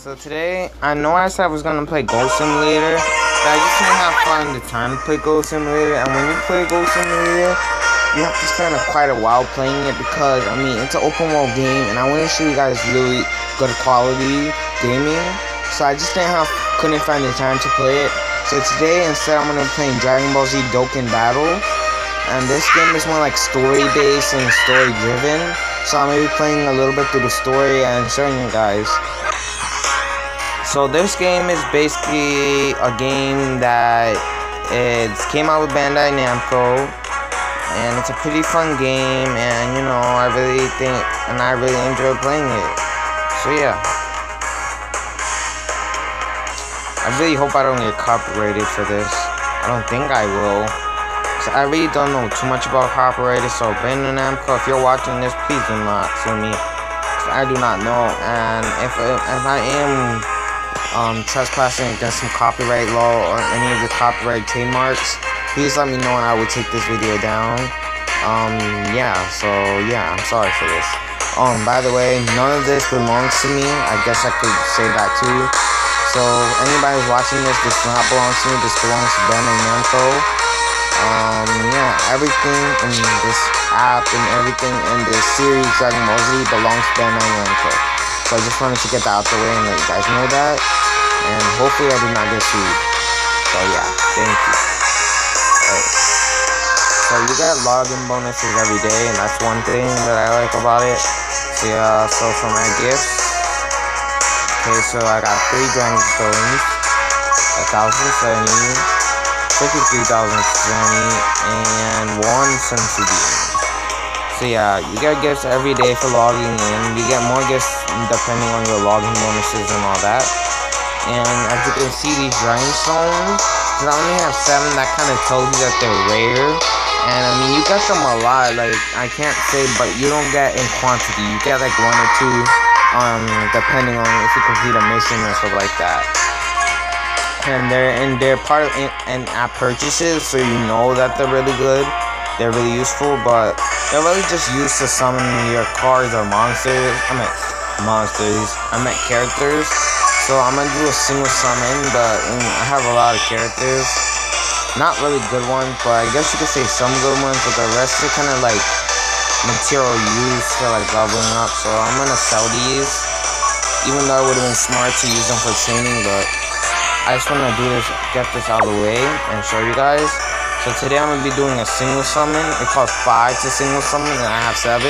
So today, I know I said I was gonna play Gold Simulator, but I just didn't have fun the time to play Gold Simulator. And when you play Gold Simulator, you have to spend quite a while playing it because, I mean, it's an open world game, and I want to show you guys really good quality gaming. So I just couldn't find the time to play it. So today, instead, I'm gonna be playing Dragon Ball Z Dokan Battle. And this game is more like story-based and story-driven. So I'm gonna be playing a little bit through the story and showing you guys. So this game is basically a game that came out with Bandai Namco, and it's a pretty fun game, and you know, I really enjoy playing it. So yeah, I really hope I don't get copyrighted for this. I don't think I will. So I really don't know too much about copyrighted, so Bandai Namco, if you're watching this, please do not sue me. I do not know, and if I am trespassing against some copyright law or any of the copyright trademarks, please let me know and I will take this video down. Yeah, I'm sorry for this. By the way, none of this belongs to me. I guess I could say that too. So anybody who's watching this does not belong to me. This belongs to Bandai Namco. Yeah, everything in this app and everything in this series Dragon Ball Z belongs to Bandai Namco. So I just wanted to get that out the way and let you guys know that. And hopefully I do not get sued. So yeah, thank you. Alright. So you get login bonuses every day, and that's one thing that I like about it. So yeah, so for my gifts. Okay, so I got 3 Dragon Stones, 1,070, 53,070, and 1 Sensu Bean. So yeah, you get gifts every day for logging in. You get more gifts depending on your login bonuses and all that. And as you can see, these Dragon Stones, because I only have 7, that kind of tells you that they're rare. And I mean, you get them a lot, like, I can't say, but you don't get in quantity. You get like 1 or 2, depending on if you complete a mission or stuff like that. And they're part of in-app purchases, so you know that they're really good. They're really useful, but they're really just used to summon your cards or monsters. I meant characters. So I'm gonna do a single summon, but I have a lot of characters. Not really good ones, but I guess you could say some good ones, but the rest are kind of like material used for like leveling up. So I'm gonna sell these, even though it would have been smart to use them for training, but I just want to get this out of the way and show you guys. So today I'm going to be doing a single summon. It costs 5 to single summon, and I have 7.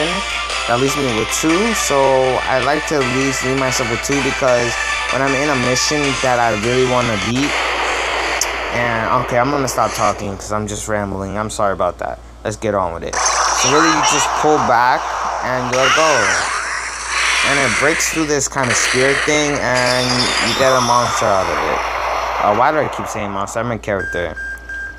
That leaves me with 2. So I like to at least leave myself with 2, because when I'm in a mission that I really want to beat, and okay, I'm going to stop talking because I'm just rambling. I'm sorry about that. Let's get on with it. So really, you just pull back and let go. And it breaks through this kind of spirit thing, and you get a monster out of it. Why do I keep saying monster? I meant character.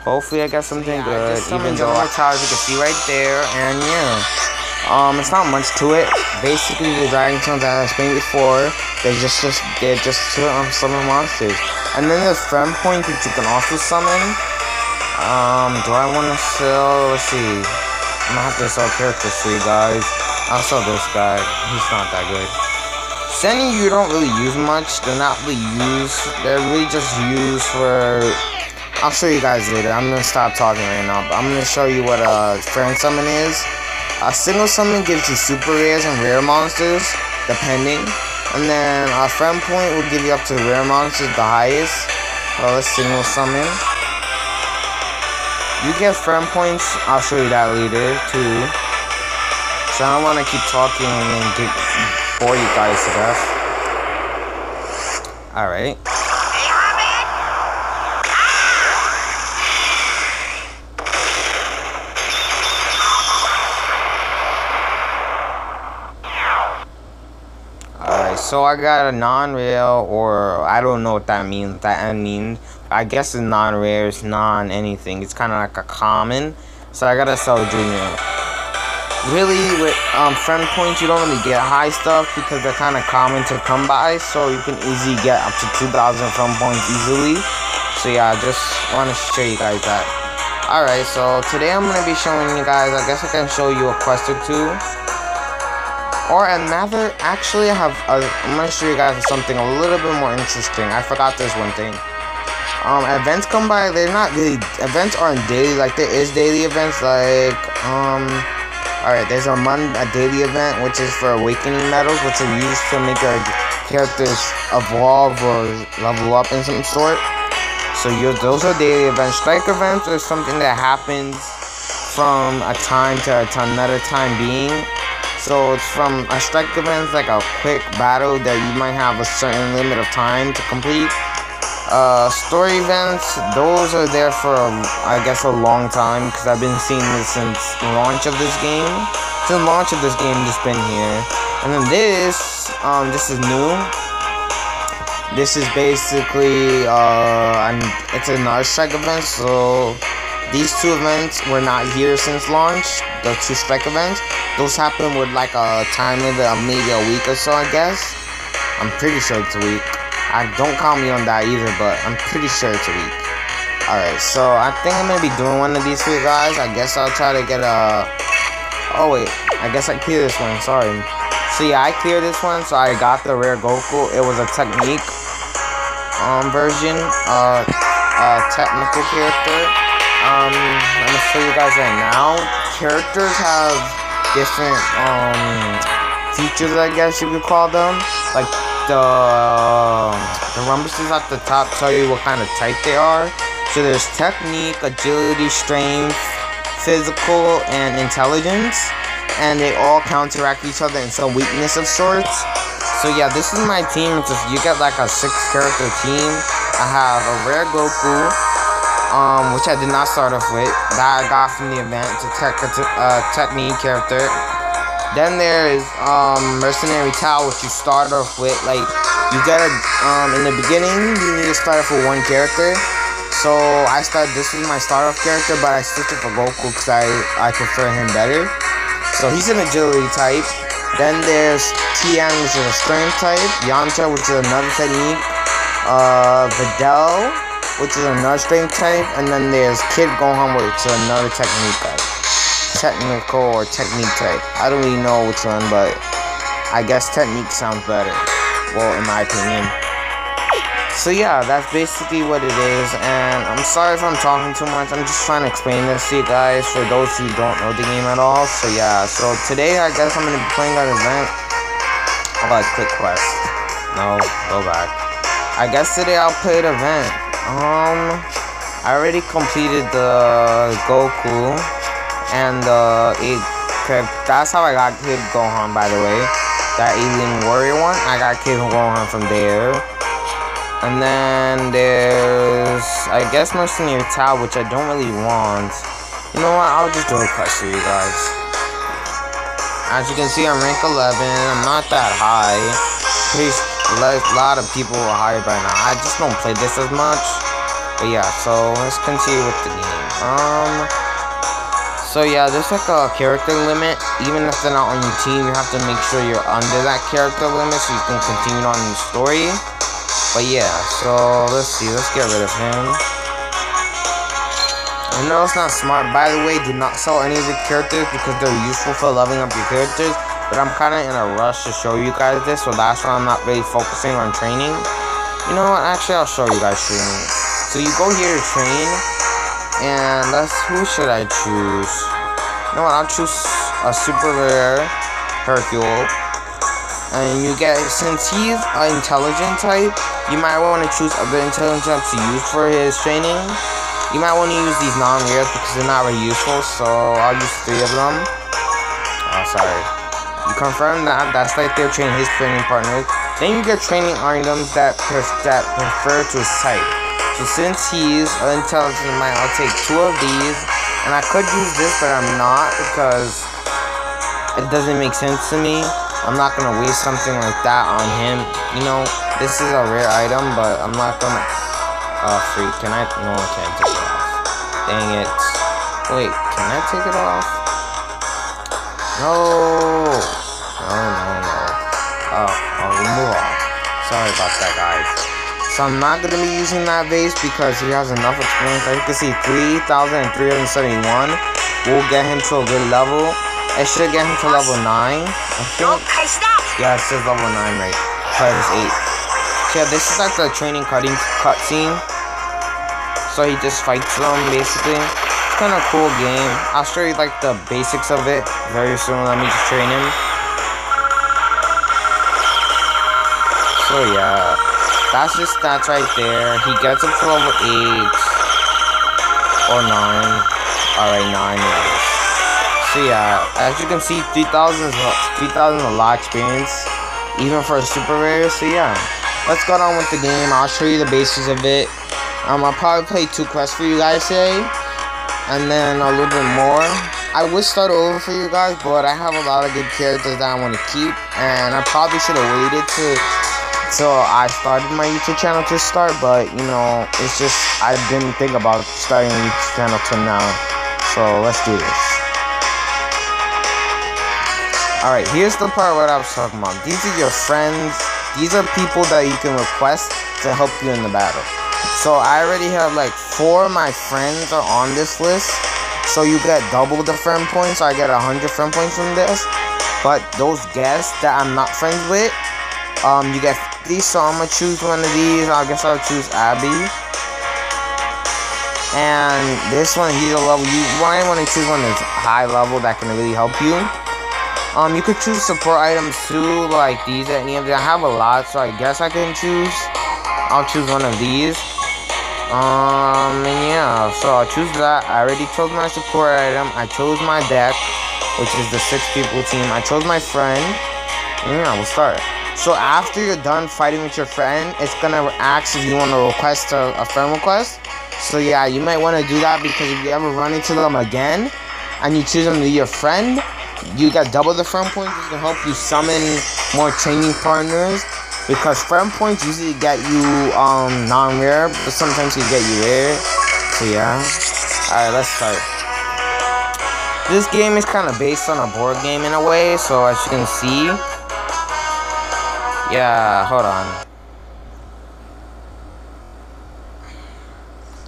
Hopefully I got something good, even though towers you can see right there, and yeah. It's not much to it. Basically, the Dragon Stones that I explained before, they're just summon monsters. And then there's friend points which you can also summon. Do I want to sell? Let's see. I'm gonna have to sell characters for you guys. I'll sell this guy. He's not that good. Sending you don't really use much. They're not really used. They're really just used for. I'll show you guys later. I'm gonna stop talking right now, but I'm gonna show you what a friend summon is. A single summon gives you super rares and rare monsters, depending. And then a friend point will give you up to rare monsters, the highest. Well, let's single summon. You get friend points. I'll show you that later too. So I don't want to keep talking and bore you guys to death. Alright. So I got a non-rare, or I don't know what that means. I guess it's non-rare, it's non-anything. It's kind of like a common. So I gotta sell Junior. Really, with friend points, you don't really get high stuff because they're kind of common to come by. So you can easily get up to 2,000 friend points easily. So yeah, I just want to show you guys that. Alright, so today I'm gonna be showing you guys. I guess I can show you a quest or two. Or another, actually, I'm gonna show you guys something a little bit more interesting. I forgot this one thing. Events come by, they're not really, events aren't daily, like there is daily events, like, alright, there's a daily event, which is for awakening medals, which are used to make your characters evolve or level up in some sort. So those are daily events. Strike events are something that happens from a time to another time being. So it's from a strike event, like a quick battle that you might have a certain limit of time to complete. Story events, those are there for, I guess, a long time, because I've been seeing this since the launch of this game. Since the launch of this game, it's been here. And then this is new. This is basically, it's another strike event, so these two events were not here since launch, the two strike events. Those happen with like a time limit of maybe a week or so, I guess. I'm pretty sure it's a week. Don't count me on that either, but I'm pretty sure it's a week. Alright, so I think I'm gonna be doing one of these for you guys. I guess I'll try to get a... Oh wait, I guess I cleared this one, sorry. So yeah, I cleared this one, so I got the rare Goku. It was a technique version, technical character. I'm gonna show you guys right now. Characters have different features, I guess you could call them. Like the rumbuses at the top tell you what kind of type they are. So there's technique, agility, strength, physical, and intelligence, and they all counteract each other in some weakness of sorts. So yeah, this is my team. You get like a 6-character team. I have a rare Goku, which I did not start off with, that I got from the event. It's a technique character. Then there's Mercenary Tao, which you start off with. Like, you gotta, in the beginning, you need to start off with one character. So this is my start off character, but I switched it for Goku because I prefer him better. So he's an agility type. Then there's Tian, which is a strength type. Yamcha, which is another technique. Videl, which is another strength type. And then there's Kid Gohan, which is another technique type. Technical or technique type. I don't really know which one, but I guess technique sounds better. Well, in my opinion. So yeah, that's basically what it is. And I'm sorry if I'm talking too much. I'm just trying to explain this to you guys for those who don't know the game at all. So yeah, so today I guess I'm going to be playing an event. How about quick quest? No, go back. I guess today I'll play an event. I already completed the Goku. And that's how I got Kid Gohan, by the way. That Alien Warrior one, I got Kid Gohan from there. And then there's, I guess, Mercenary Tao, which I don't really want. You know what, I'll just do a quest for you guys. As you can see, I'm rank 11. I'm not that high. A lot of people are higher by now. I just don't play this as much. But yeah, so let's continue with the game. So yeah, there's like a character limit. Even if they're not on your team, you have to make sure you're under that character limit so you can continue on the story. But yeah, so let's see, let's get rid of him. I know it's not smart. By the way, do not sell any of the characters because they're useful for leveling up your characters. But I'm kind of in a rush to show you guys this, so that's why I'm not really focusing on training. You know what, actually I'll show you guys training. So you go here to train. And who should I choose? You know what, I'll choose a super rare Hercule. And you get, since he's an intelligent type, you might want to choose other intelligent types to use for his training. You might want to use these non-rares because they're not very useful, so I'll use 3 of them. Oh, sorry. You confirm that, that's like they're training his training partners. Then you get training items that prefer to his type. So since he's intelligent, I'll take 2 of these, and I could use this, but I'm not because it doesn't make sense to me. I'm not gonna waste something like that on him. You know, this is a rare item, but I'm not gonna. Freak! Can I? No, I can't take it off. Dang it! Wait, can I take it off? No! No. I'll remove off. Sorry about that, guys. So I'm not going to be using that base because he has enough experience. As you can see, 3,371 will get him to a good level. It should get him to level 9, I think. Yeah, it says level 9, right? But it's 8. So yeah, this is like the training cutscene. So he just fights them, basically. It's kind of a cool game. I'll show you like the basics of it very soon. Let me just train him. So yeah, that's his stats right there. He gets up to level 8 or 9. Alright, 9 it is. So yeah, as you can see, 3,000 is a lot of experience, even for a super rare. So yeah, let's go on with the game. I'll show you the basics of it. I'll probably play 2 quests for you guys today, and then a little bit more. I would start over for you guys, but I have a lot of good characters that I want to keep, and I probably should have waited till I started my YouTube channel to start, but you know, it's just I didn't think about starting a YouTube channel till now. So let's do this. Alright, here's the part where I was talking about. These are your friends. These are people that you can request to help you in the battle. So I already have like 4 of my friends are on this list. So you get double the friend points. So I get 100 friend points from this. But those guests that I'm not friends with, you get 50. So I'm gonna choose one of these. I guess I'll choose Abby. And this one, he's a level. You might want to choose one that's high level that can really help you. You could choose support items too, like these or any of them. I have a lot, so I guess I can choose. I'll choose one of these. And yeah, so I'll choose that. I already chose my support item. I chose my deck, which is the 6 people team. I chose my friend. And yeah, we'll start. So after you're done fighting with your friend, it's gonna ask if you want to request a friend request. So yeah, you might want to do that, because if you ever run into them again and you choose them to be your friend, you got double the friend points. This can help you summon more training partners, because friend points usually get you non-rare, but sometimes you get you rare. So yeah. Alright, let's start. This game is kind of based on a board game in a way, so as you can see. Yeah, hold on.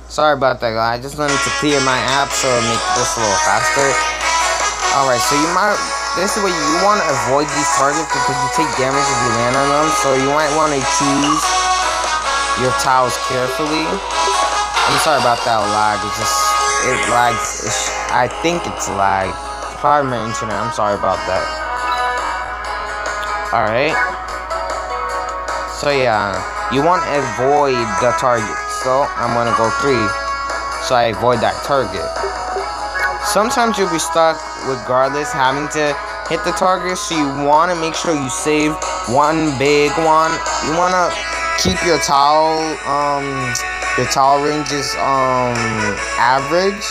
Sorry about that, guys. I just wanted to clear my app so it make this a little faster. Alright, so this is where you want to avoid these targets, because you take damage if you land on them. So you might want to choose your tiles carefully. I'm sorry about that lag. It lags. I think it's lag. It's probably my internet. I'm sorry about that. Alright. So yeah, you want to avoid the target. So I'm going to go 3. So I avoid that target. Sometimes you'll be stuck regardless having to hit the target, so you want to make sure you save one big one. You want to keep your towel ranges average.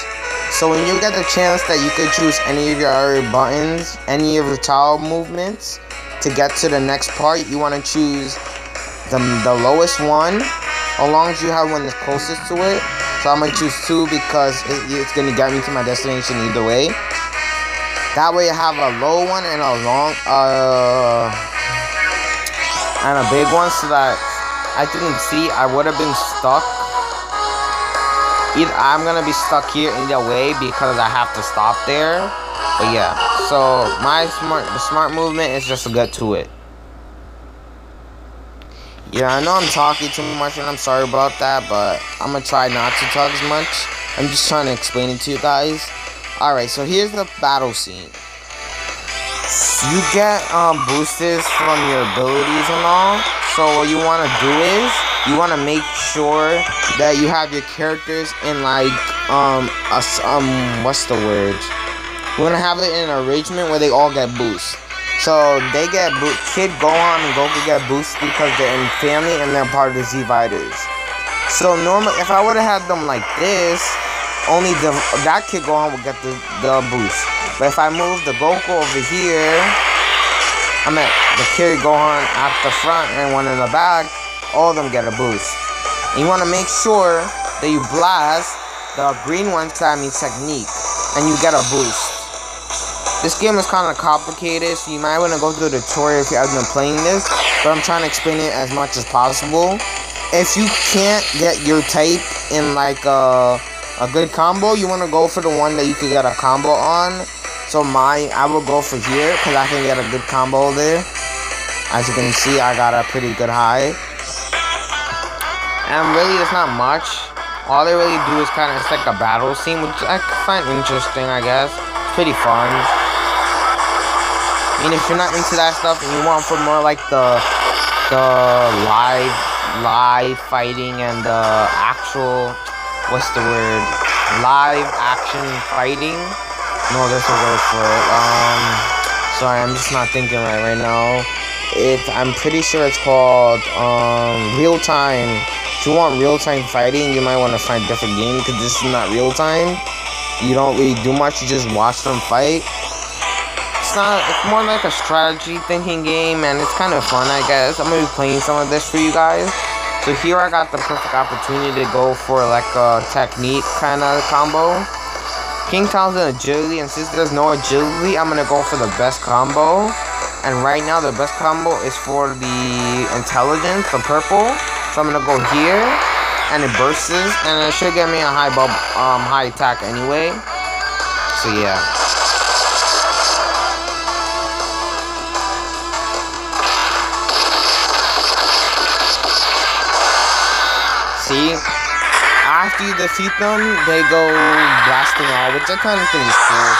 So when you get the chance that you could choose any of your other buttons, any of your towel movements to get to the next part, you want to choose the lowest one, as long as you have one that's closest to it. So I'm going to choose 2 because it's going to get me to my destination either way. That way I have a low one and a long, and a big one, so that, as you can see, I would have been stuck. I'm going to be stuck here either way because I have to stop there. But yeah, so the smart movement is just to get to it. Yeah, I know I'm talking too much and I'm sorry about that, but I'm gonna try not to talk as much. I'm just trying to explain it to you guys. Alright, so here's the battle scene. You get boosters from your abilities and all. So what you want to do is, you want to make sure that you have your characters in like, what's the word? You want to have it in an arrangement where they all get boosts. So they get Kid, Gohan, and Goku get boosts because they're in family and they're part of the Z Fighters. So normally, if I would have had them like this, only that Kid Gohan would get the boost. But if I move the Goku over here, I meant the Kid Gohan at the front and one in the back, all of them get a boost. And you want to make sure that you blast the green one, that means technique, and you get a boost. This game is kind of complicated, so you might want to go through the tutorial if you haven't been playing this, but I'm trying to explain it as much as possible. If you can't get your type in like a good combo, you want to go for the one that you could get a combo on. So I will go for here because I can get a good combo there. As you can see, I got a pretty good high. And really, it's not much. All they really do is kind of, it's like a battle scene, which I find interesting, I guess. It's pretty fun. I mean, if you're not into that stuff and you want for more like the live fighting and the actual, what's the word? Live action fighting. No, there's a word for it. Sorry, I'm just not thinking right now. I'm pretty sure it's called real time. If you want real time fighting, you might want to find a different game because this is not real time. You don't really do much. You just watch them fight. It's more like a strategy thinking game, and it's kind of fun, I guess. I'm gonna be playing some of this for you guys. So here I got the perfect opportunity to go for like a technique kind of combo. King Town's in agility, and since there's no agility, I'm gonna go for the best combo. And right now the best combo is for the intelligence, the purple. So I'm gonna go here, and it bursts, and it should get me a high attack anyway. So yeah. See, after you defeat them, they go blasting out, which I kind of think is cool.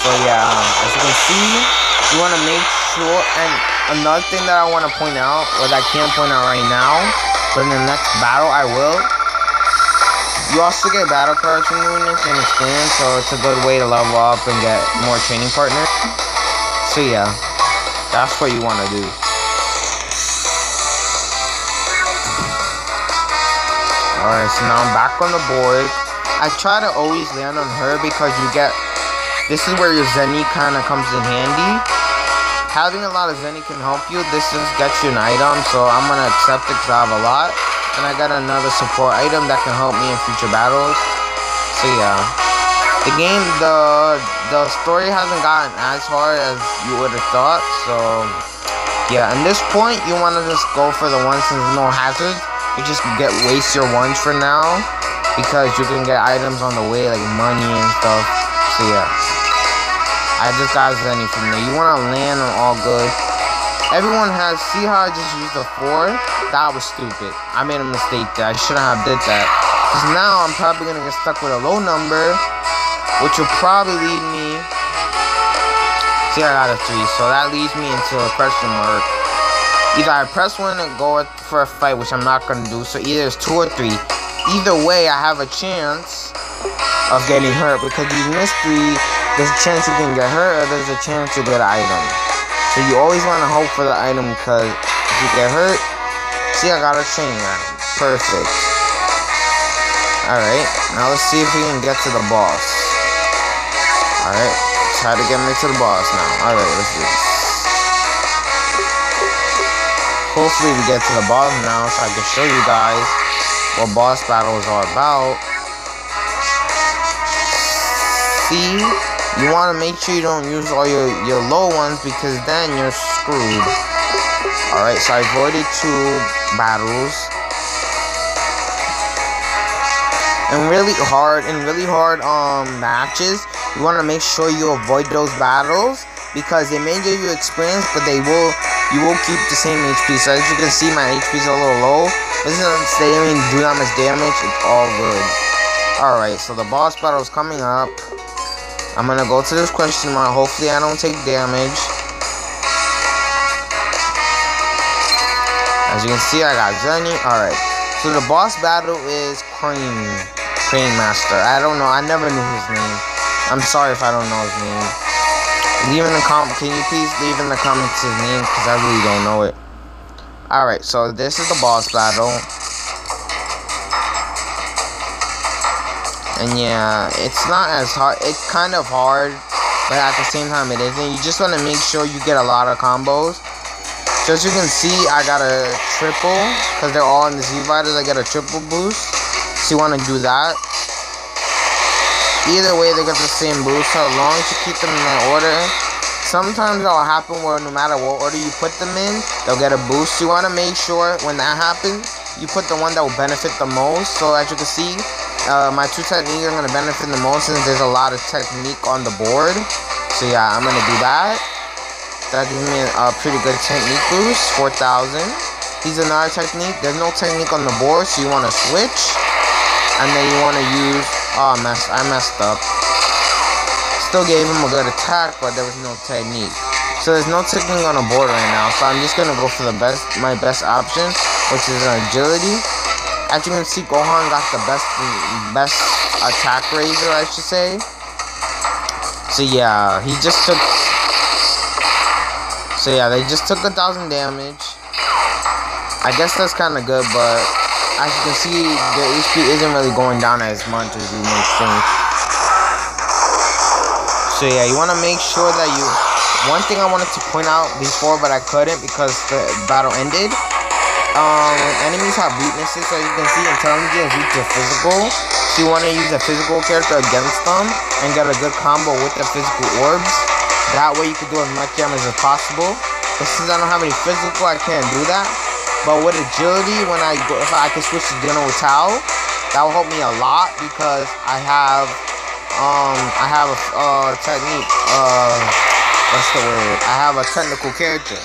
So yeah, as you can see, you want to make sure, and another thing that I want to point out, or that I can't point out right now, but in the next battle I will, you also get battle cards from doing this and experience, so it's a good way to level up and get more training partners. So yeah, that's what you want to do. Alright, so now I'm back on the board. I try to always land on her because you get, this is where your Zenny kind of comes in handy. Having a lot of Zenny can help you. This just gets you an item, so I'm going to accept it because I have a lot. And I got another support item that can help me in future battles. So yeah. The game, the story hasn't gotten as hard as you would have thought, so yeah. At this point, you want to just go for the ones since there's no hazards. You just waste your ones for now because you can get items on the way like money and stuff. So yeah, I just got Zenny from there. You want to land on all good. Everyone has, see how I just used a 4? That was stupid. I made a mistake there. I shouldn't have did that. Because now I'm probably going to get stuck with a low number, which will probably lead me, see I got a 3, so that leads me into a question mark. Either I press 1 and go for a fight, which I'm not going to do, so either it's 2 or 3. Either way, I have a chance of getting hurt, because these mystery, there's a chance you can get hurt, or there's a chance you get an item. So you always want to hope for the item, because if you get hurt, see I got a training item. Perfect. Alright, now let's see if we can get to the boss. Alright, try to get me to the boss now. Alright, let's do this. Hopefully we get to the boss now so I can show you guys what boss battles are about. See, you want to make sure you don't use all your low ones because then you're screwed. Alright, so I avoided 2 battles. And really hard matches, you want to make sure you avoid those battles because they may give you experience, but you will keep the same HP. So as you can see, my HP is a little low. This isn't saying do not much damage. It's all good. Alright, so the boss battle is coming up. I'm gonna go to this question mark. Hopefully I don't take damage. As you can see, I got Zenny. Alright, so the boss battle is Crane Master. I don't know. I never knew his name. I'm sorry if I don't know his name. Leave in the can you please leave in the comments his name, because I really don't know it. Alright, so this is the boss battle. And yeah, it's not as hard. It's kind of hard, but at the same time it isn't. You just want to make sure you get a lot of combos. So as you can see, I got a triple, because they're all in the Z-Fighters. I get a triple boost. So you want to do that. Either way, they get the same boost, so as long as you keep them in that order. Sometimes that'll happen where no matter what order you put them in, they'll get a boost. You want to make sure when that happens, you put the one that will benefit the most. So as you can see, my 2 technique are going to benefit the most since there's a lot of technique on the board. So yeah, I'm going to do that. That gives me a pretty good technique boost, 4,000. Here's another technique. There's no technique on the board, so you want to switch. And then you want to use... Oh, I messed up. Still gave him a good attack, but there was no technique. So there's no technique on the board right now. So I'm just going to go for my best option, which is an agility. As you can see, Gohan got the best attack raiser, I should say. So yeah, he just took... So yeah, they just took 1,000 damage. I guess that's kind of good, but as you can see, the HP isn't really going down as much as you may think. So yeah, you want to make sure that you... One thing I wanted to point out before, but I couldn't because the battle ended. Enemies have weaknesses, so you can see intelligence is weak to physical. So you want to use a physical character against them and get a good combo with the physical orbs. That way you can do as much damage as possible. But since I don't have any physical, I can't do that. But with agility, if I can switch to General Tao, that will help me a lot because I have a technique. What's the word? I have a technical character.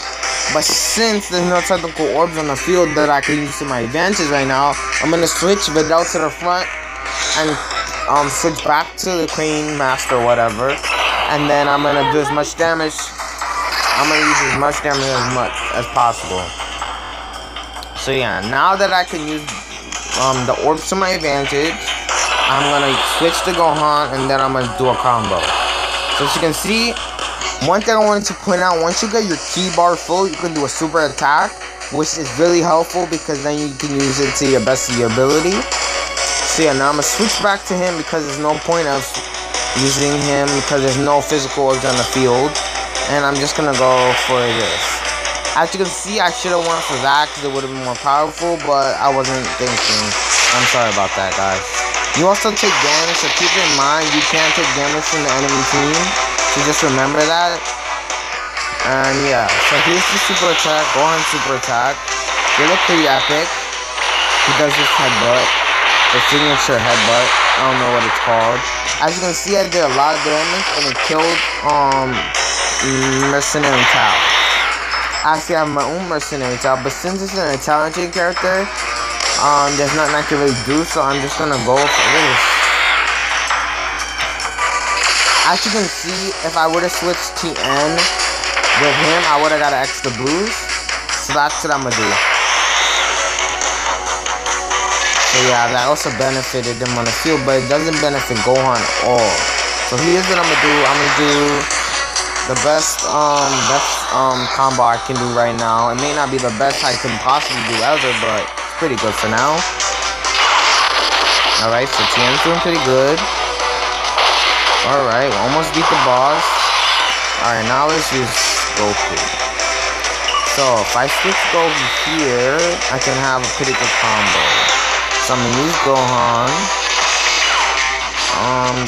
But since there's no technical orbs on the field that I can use to my advantage right now, I'm gonna switch Videl to the front and switch back to the Crane Master or whatever. And then I'm gonna do as much damage. I'm gonna use as much damage as possible. So yeah, now that I can use the orbs to my advantage, I'm gonna switch to Gohan and then I'm gonna do a combo. So as you can see, one thing I wanted to point out, once you get your key bar full, you can do a super attack, which is really helpful because then you can use it to your best of your ability. So yeah, now I'm gonna switch back to him because there's no point of using him because there's no physical orbs on the field. And I'm just gonna go for this. As you can see, I should have went for that because it would have been more powerful, but I wasn't thinking. I'm sorry about that, guys. You also take damage, so keep in mind you can't take damage from the enemy team. So just remember that. And yeah, so here's the super attack, Gohan super attack. They look pretty epic. He does this headbutt, the signature headbutt. I don't know what it's called. As you can see, I did a lot of damage and it killed Mercenary Tao. Actually, I have my own Mercenary Tao, but since it's an intelligent character, there's nothing I can really do, so I'm just gonna go for this. As you can see, if I would have switched TN with him, I would have got an extra boost. So that's what I'm gonna do. So yeah, that also benefited them on the field, but it doesn't benefit Gohan at all. So here's what I'm gonna do. I'm gonna do the best combo I can do right now. It may not be the best I can possibly do ever, but it's pretty good for now. Alright, so TN's doing pretty good. Alright, we almost beat the boss. Alright, now let's use Goku. So if I switch Goku here, I can have a pretty good combo. So I'm gonna use Gohan.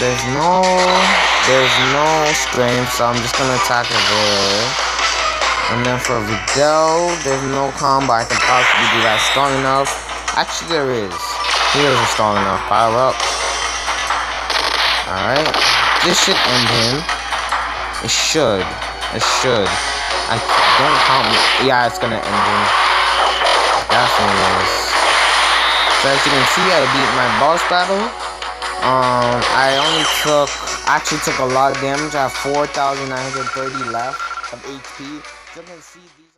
There's no strength, so I'm just gonna attack it there. And then for Videl, there's no combo I can possibly do that strong enough. Actually, there is. Here's a strong enough power up. Alright. This should end him. It should. I don't count me. Yeah, it's gonna end him. Definitely is. So as you can see, I beat my boss battle. I actually took a lot of damage. I have 4,930 left of HP. So you can see these